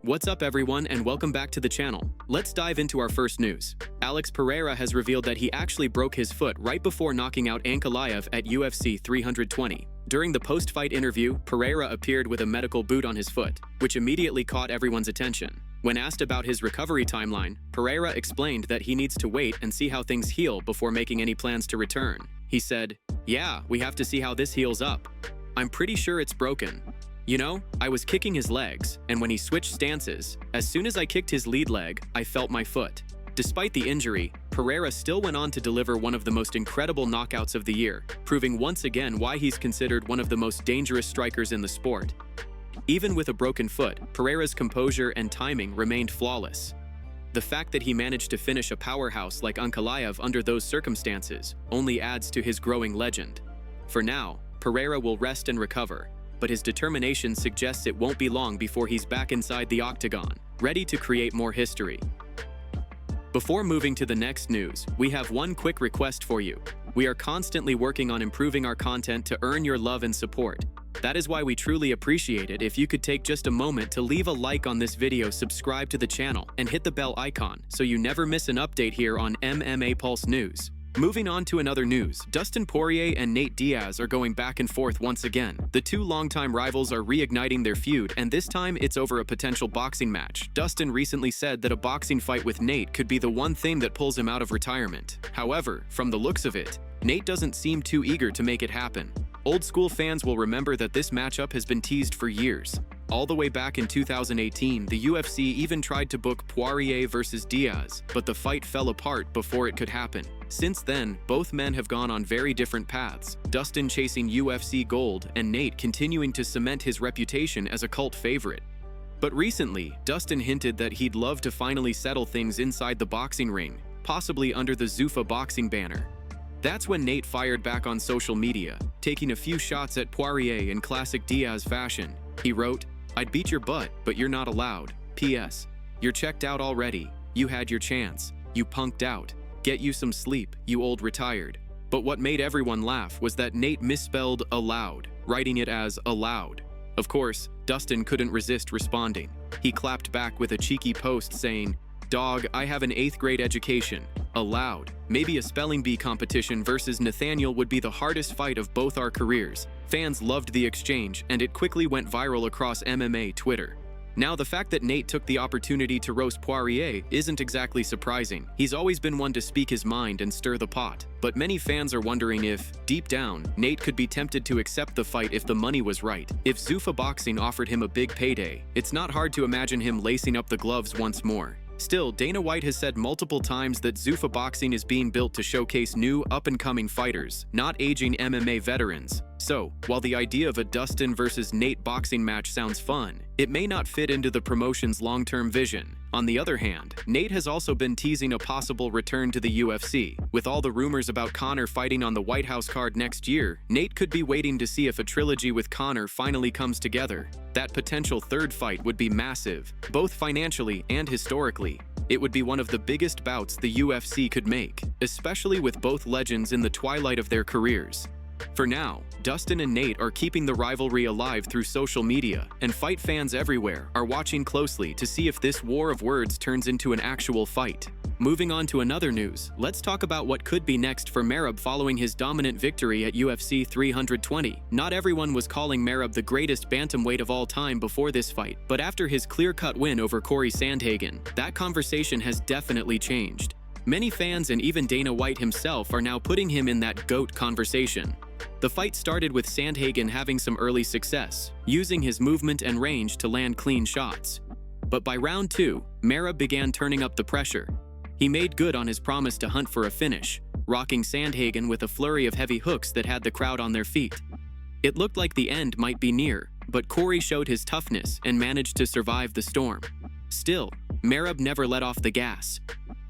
What's up everyone and welcome back to the channel. Let's dive into our first news. Alex Pereira has revealed that he actually broke his foot right before knocking out Ankaliev at UFC 320. During the post-fight interview, Pereira appeared with a medical boot on his foot, which immediately caught everyone's attention. When asked about his recovery timeline, Pereira explained that he needs to wait and see how things heal before making any plans to return. He said, "Yeah, we have to see how this heals up. I'm pretty sure it's broken. You know, I was kicking his legs, and when he switched stances, as soon as I kicked his lead leg, I felt my foot." Despite the injury, Pereira still went on to deliver one of the most incredible knockouts of the year, proving once again why he's considered one of the most dangerous strikers in the sport. Even with a broken foot, Pereira's composure and timing remained flawless. The fact that he managed to finish a powerhouse like Ankaliev under those circumstances only adds to his growing legend. For now, Pereira will rest and recover, but his determination suggests it won't be long before he's back inside the octagon, ready to create more history. Before moving to the next news, we have one quick request for you. We are constantly working on improving our content to earn your love and support. That is why we truly appreciate it if you could take just a moment to leave a like on this video, subscribe to the channel, and hit the bell icon so you never miss an update here on MMA Pulse News. Moving on to another news, Dustin Poirier and Nate Diaz are going back and forth once again. The two longtime rivals are reigniting their feud, and this time it's over a potential boxing match. Dustin recently said that a boxing fight with Nate could be the one thing that pulls him out of retirement. However, from the looks of it, Nate doesn't seem too eager to make it happen. Old school fans will remember that this matchup has been teased for years. All the way back in 2018, the UFC even tried to book Poirier versus Diaz, but the fight fell apart before it could happen. Since then, both men have gone on very different paths, Dustin chasing UFC gold and Nate continuing to cement his reputation as a cult favorite. But recently, Dustin hinted that he'd love to finally settle things inside the boxing ring, possibly under the Zuffa boxing banner. That's when Nate fired back on social media, taking a few shots at Poirier in classic Diaz fashion. He wrote, "I'd beat your butt, but you're not allowed. P.S. You're checked out already. You had your chance. You punked out. Get you some sleep, you old retired." But what made everyone laugh was that Nate misspelled allowed, writing it as allowed. Of course, Dustin couldn't resist responding. He clapped back with a cheeky post saying, "Dog, I have an 8th grade education. Allowed. Maybe a spelling bee competition versus Nathaniel would be the hardest fight of both our careers." Fans loved the exchange, and it quickly went viral across MMA Twitter. Now, the fact that Nate took the opportunity to roast Poirier isn't exactly surprising. He's always been one to speak his mind and stir the pot. But many fans are wondering if, deep down, Nate could be tempted to accept the fight if the money was right. If Zuffa Boxing offered him a big payday, it's not hard to imagine him lacing up the gloves once more. Still, Dana White has said multiple times that Zuffa Boxing is being built to showcase new, up-and-coming fighters, not aging MMA veterans. So, while the idea of a Dustin versus Nate boxing match sounds fun, it may not fit into the promotion's long-term vision. On the other hand, Nate has also been teasing a possible return to the UFC. With all the rumors about Conor fighting on the White House card next year, Nate could be waiting to see if a trilogy with Conor finally comes together. That potential third fight would be massive, both financially and historically. It would be one of the biggest bouts the UFC could make, especially with both legends in the twilight of their careers. For now, Dustin and Nate are keeping the rivalry alive through social media, and fight fans everywhere are watching closely to see if this war of words turns into an actual fight. Moving on to another news, let's talk about what could be next for Merab following his dominant victory at UFC 320. Not everyone was calling Merab the greatest bantamweight of all time before this fight, but after his clear-cut win over Cory Sandhagen, that conversation has definitely changed. Many fans and even Dana White himself are now putting him in that GOAT conversation. The fight started with Sandhagen having some early success, using his movement and range to land clean shots. But by round 2, Merab began turning up the pressure. He made good on his promise to hunt for a finish, rocking Sandhagen with a flurry of heavy hooks that had the crowd on their feet. It looked like the end might be near, but Cory showed his toughness and managed to survive the storm. Still, Merab never let off the gas.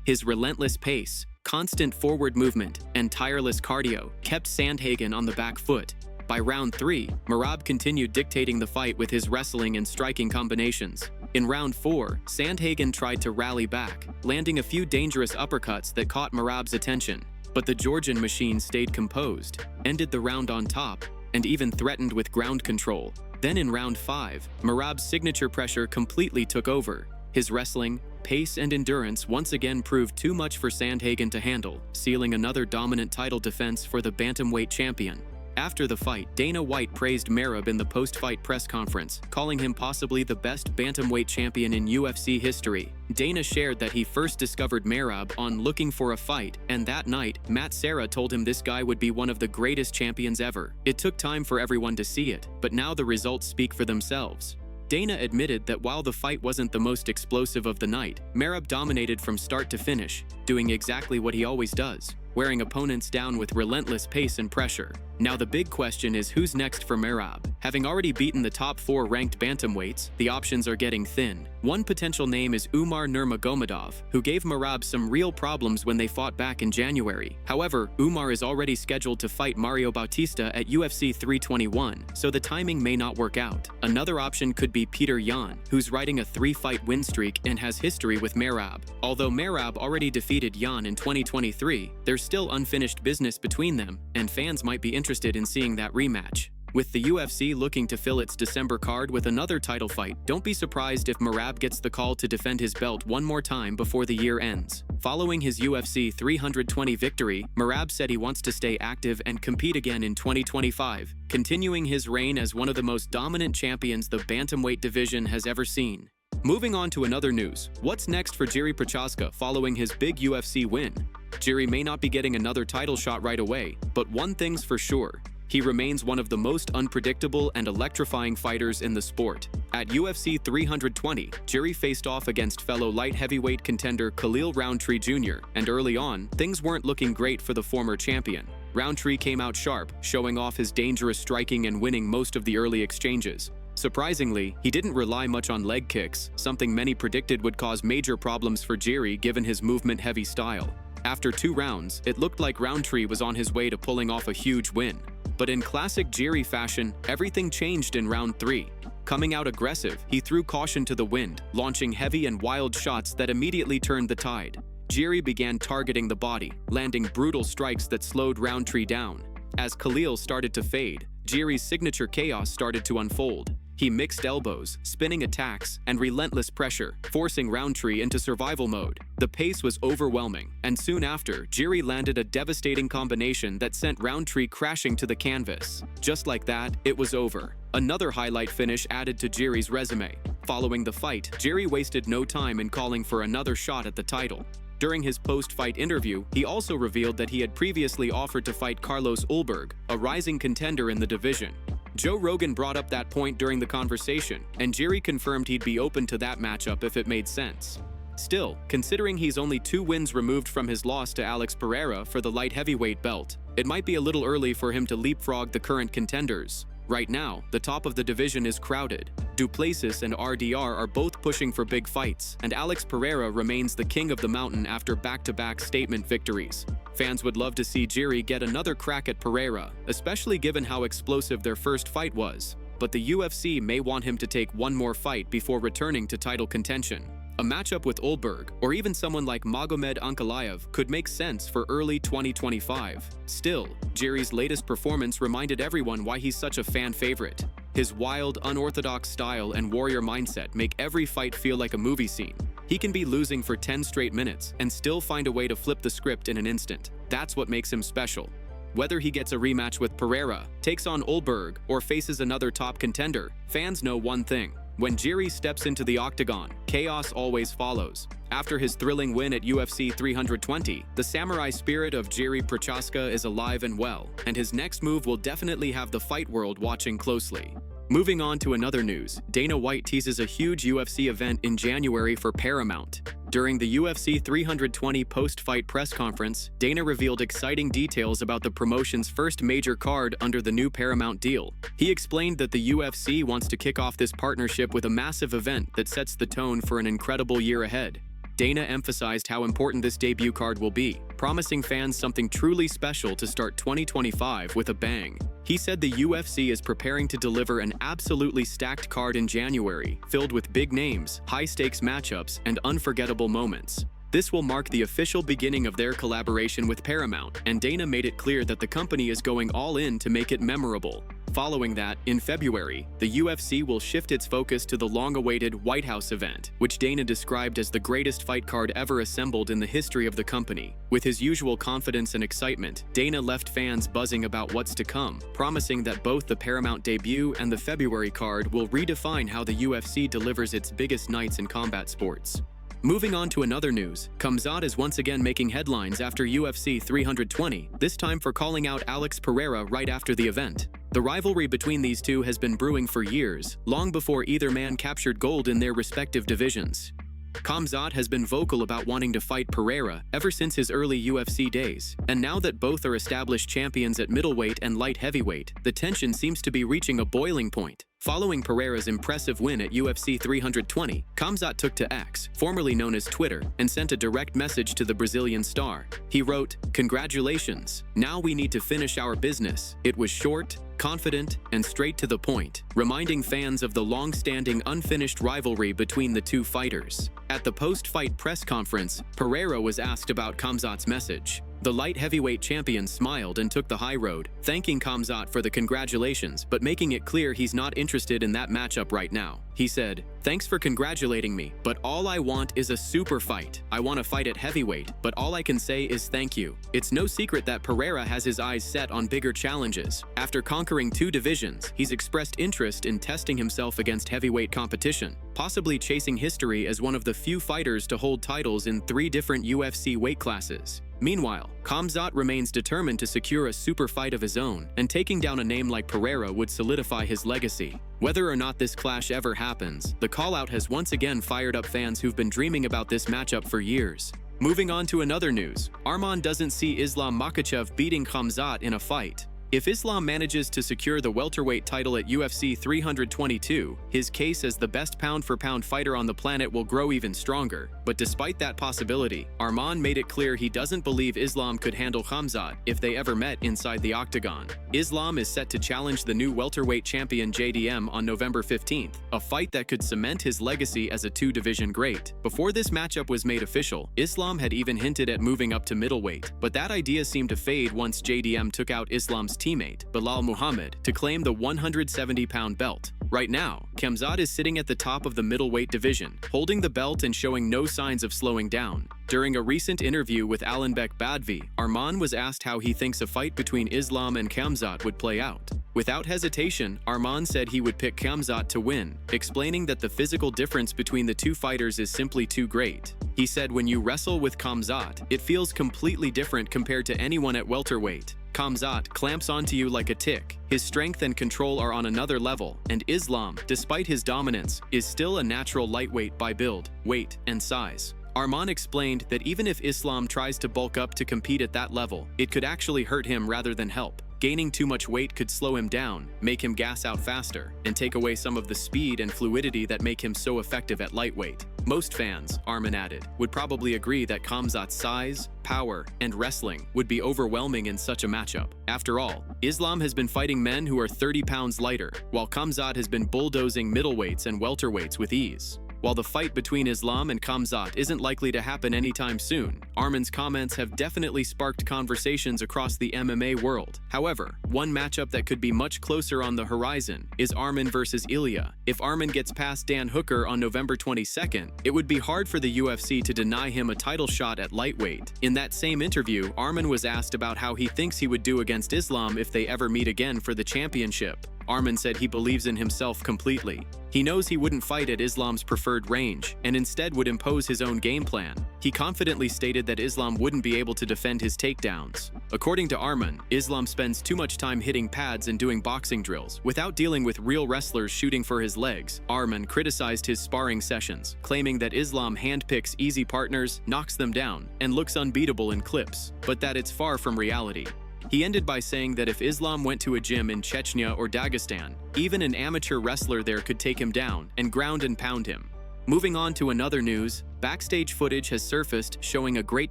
His relentless pace, constant forward movement, and tireless cardio kept Sandhagen on the back foot. By round 3, Merab continued dictating the fight with his wrestling and striking combinations. In round 4, Sandhagen tried to rally back, landing a few dangerous uppercuts that caught Merab's attention. But the Georgian machine stayed composed, ended the round on top, and even threatened with ground control. Then in round 5, Merab's signature pressure completely took over. His wrestling, pace, and endurance once again proved too much for Sandhagen to handle, sealing another dominant title defense for the bantamweight champion. After the fight, Dana White praised Merab in the post-fight press conference, calling him possibly the best bantamweight champion in UFC history. Dana shared that he first discovered Merab on Looking for a Fight, and that night, Matt Serra told him this guy would be one of the greatest champions ever. It took time for everyone to see it, but now the results speak for themselves. Dana admitted that while the fight wasn't the most explosive of the night, Merab dominated from start to finish, doing exactly what he always does, wearing opponents down with relentless pace and pressure. Now the big question is who's next for Merab? Having already beaten the top 4 ranked bantamweights, the options are getting thin. One potential name is Umar Nurmagomedov, who gave Merab some real problems when they fought back in January. However, Umar is already scheduled to fight Mario Bautista at UFC 321, so the timing may not work out. Another option could be Peter Yan, who's riding a 3-fight win streak and has history with Merab. Although Merab already defeated Yan in 2023, there's still unfinished business between them, and fans might be interested in seeing that rematch. With the UFC looking to fill its December card with another title fight, don't be surprised if Merab gets the call to defend his belt one more time before the year ends. Following his UFC 320 victory, Merab said he wants to stay active and compete again in 2025, continuing his reign as one of the most dominant champions the bantamweight division has ever seen. Moving on to another news, what's next for Jiří Prochazka following his big UFC win? Jiří may not be getting another title shot right away, but one thing's for sure. He remains one of the most unpredictable and electrifying fighters in the sport. At UFC 320, Jiří faced off against fellow light heavyweight contender Khalil Rountree Jr., and early on, things weren't looking great for the former champion. Rountree came out sharp, showing off his dangerous striking and winning most of the early exchanges. Surprisingly, he didn't rely much on leg kicks, something many predicted would cause major problems for Jiří given his movement-heavy style. After 2 rounds, it looked like Rountree was on his way to pulling off a huge win. But in classic Jiří fashion, everything changed in round 3. Coming out aggressive, he threw caution to the wind, launching heavy and wild shots that immediately turned the tide. Jiří began targeting the body, landing brutal strikes that slowed Rountree down. As Khalil started to fade, Jiří's signature chaos started to unfold. He mixed elbows, spinning attacks, and relentless pressure, forcing Rountree into survival mode. The pace was overwhelming, and soon after, Jiří landed a devastating combination that sent Rountree crashing to the canvas. Just like that, it was over. Another highlight finish added to Jiří's resume. Following the fight, Jiří wasted no time in calling for another shot at the title. During his post-fight interview, he also revealed that he had previously offered to fight Carlos Ulberg, a rising contender in the division. Joe Rogan brought up that point during the conversation, and Jiří confirmed he'd be open to that matchup if it made sense. Still, considering he's only 2 wins removed from his loss to Alex Pereira for the light heavyweight belt, it might be a little early for him to leapfrog the current contenders. Right now, the top of the division is crowded. Duplessis and RDR are both pushing for big fights, and Alex Pereira remains the king of the mountain after back-to-back statement victories. Fans would love to see Jiří get another crack at Pereira, especially given how explosive their first fight was. But the UFC may want him to take one more fight before returning to title contention. A matchup with Ulberg, or even someone like Magomed Ankaliev, could make sense for early 2025. Still, Jiří's latest performance reminded everyone why he's such a fan favorite. His wild, unorthodox style and warrior mindset make every fight feel like a movie scene. He can be losing for 10 straight minutes and still find a way to flip the script in an instant. That's what makes him special. Whether he gets a rematch with Pereira, takes on Ulberg, or faces another top contender, fans know one thing. When Jiří steps into the octagon, chaos always follows. After his thrilling win at UFC 320, the samurai spirit of Jiří Prochazka is alive and well, and his next move will definitely have the fight world watching closely. Moving on to another news, Dana White teases a huge UFC event in January for Paramount. During the UFC 320 post-fight press conference, Dana revealed exciting details about the promotion's first major card under the new Paramount deal. He explained that the UFC wants to kick off this partnership with a massive event that sets the tone for an incredible year ahead. Dana emphasized how important this debut card will be, promising fans something truly special to start 2025 with a bang. He said the UFC is preparing to deliver an absolutely stacked card in January, filled with big names, high-stakes matchups, and unforgettable moments. This will mark the official beginning of their collaboration with Paramount, and Dana made it clear that the company is going all in to make it memorable. Following that, in February, the UFC will shift its focus to the long-awaited White House event, which Dana described as the greatest fight card ever assembled in the history of the company. With his usual confidence and excitement, Dana left fans buzzing about what's to come, promising that both the Paramount debut and the February card will redefine how the UFC delivers its biggest nights in combat sports. Moving on to another news, Khamzat is once again making headlines after UFC 320, this time for calling out Alex Pereira right after the event. The rivalry between these two has been brewing for years, long before either man captured gold in their respective divisions. Khamzat has been vocal about wanting to fight Pereira ever since his early UFC days, and now that both are established champions at middleweight and light heavyweight, the tension seems to be reaching a boiling point. Following Pereira's impressive win at UFC 320, Khamzat took to X, formerly known as Twitter, and sent a direct message to the Brazilian star. He wrote, "Congratulations. Now we need to finish our business." It was short, confident, and straight to the point, reminding fans of the long-standing unfinished rivalry between the two fighters. At the post-fight press conference, Pereira was asked about Khamzat's message. The light heavyweight champion smiled and took the high road, thanking Khamzat for the congratulations but making it clear he's not interested in that matchup right now. He said, "Thanks for congratulating me, but all I want is a super fight. I want to fight at heavyweight, but all I can say is thank you." It's no secret that Pereira has his eyes set on bigger challenges. After conquering 2 divisions, he's expressed interest in testing himself against heavyweight competition, possibly chasing history as one of the few fighters to hold titles in 3 different UFC weight classes. Meanwhile, Khamzat remains determined to secure a super fight of his own, and taking down a name like Pereira would solidify his legacy. Whether or not this clash ever happens, the call-out has once again fired up fans who've been dreaming about this matchup for years. Moving on to another news, Arman doesn't see Islam Makhachev beating Khamzat in a fight. If Islam manages to secure the welterweight title at UFC 322, his case as the best pound-for-pound fighter on the planet will grow even stronger. But despite that possibility, Arman made it clear he doesn't believe Islam could handle Khamzat if they ever met inside the octagon. Islam is set to challenge the new welterweight champion JDM on November 15th, a fight that could cement his legacy as a 2-division great. Before this matchup was made official, Islam had even hinted at moving up to middleweight, but that idea seemed to fade once JDM took out Islam's teammate, Bilal Muhammad, to claim the 170-pound belt. Right now, Khamzat is sitting at the top of the middleweight division, holding the belt and showing no signs of slowing down. During a recent interview with Alanbek Badvi, Arman was asked how he thinks a fight between Islam and Khamzat would play out. Without hesitation, Arman said he would pick Khamzat to win, explaining that the physical difference between the two fighters is simply too great. He said when you wrestle with Khamzat, it feels completely different compared to anyone at welterweight. Khamzat clamps onto you like a tick. His strength and control are on another level, and Islam, despite his dominance, is still a natural lightweight by build, weight, and size. Arman explained that even if Islam tries to bulk up to compete at that level, it could actually hurt him rather than help. Gaining too much weight could slow him down, make him gas out faster, and take away some of the speed and fluidity that make him so effective at lightweight. Most fans, Arman added, would probably agree that Khamzat's size, power, and wrestling would be overwhelming in such a matchup. After all, Islam has been fighting men who are 30 pounds lighter, while Khamzat has been bulldozing middleweights and welterweights with ease. While the fight between Islam and Khamzat isn't likely to happen anytime soon, Arman's comments have definitely sparked conversations across the MMA world. However, one matchup that could be much closer on the horizon is Arman versus Ilya. If Arman gets past Dan Hooker on November 22nd, it would be hard for the UFC to deny him a title shot at lightweight. In that same interview, Arman was asked about how he thinks he would do against Islam if they ever meet again for the championship. Arman said he believes in himself completely. He knows he wouldn't fight at Islam's preferred range, and instead would impose his own game plan. He confidently stated that Islam wouldn't be able to defend his takedowns. According to Arman, Islam spends too much time hitting pads and doing boxing drills, without dealing with real wrestlers shooting for his legs. Arman criticized his sparring sessions, claiming that Islam handpicks easy partners, knocks them down, and looks unbeatable in clips, but that it's far from reality. He ended by saying that if Islam went to a gym in Chechnya or Dagestan, even an amateur wrestler there could take him down and ground and pound him. Moving on to another news, backstage footage has surfaced showing a great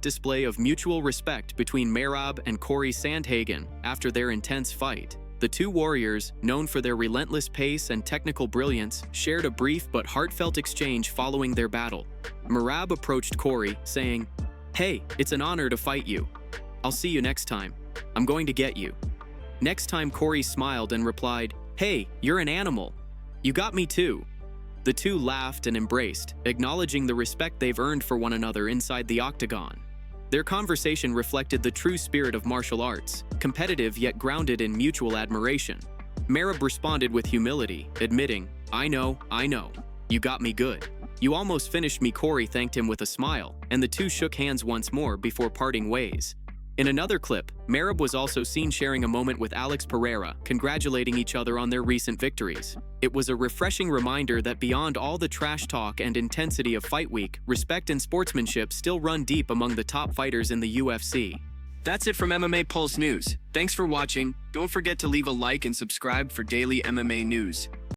display of mutual respect between Merab and Cory Sandhagen after their intense fight. The two warriors, known for their relentless pace and technical brilliance, shared a brief but heartfelt exchange following their battle. Merab approached Cory, saying, "Hey, it's an honor to fight you. I'll see you next time. I'm going to get you." Next time Cory smiled and replied, "Hey, you're an animal. You got me too." The two laughed and embraced, acknowledging the respect they've earned for one another inside the octagon. Their conversation reflected the true spirit of martial arts, competitive yet grounded in mutual admiration. Merab responded with humility, admitting, I know. You got me good. You almost finished me." Cory thanked him with a smile, and the two shook hands once more before parting ways. In another clip, Merab was also seen sharing a moment with Alex Pereira, congratulating each other on their recent victories. It was a refreshing reminder that beyond all the trash talk and intensity of Fight Week, respect and sportsmanship still run deep among the top fighters in the UFC. That's it from MMA Pulse News. Thanks for watching. Don't forget to leave a like and subscribe for daily MMA news.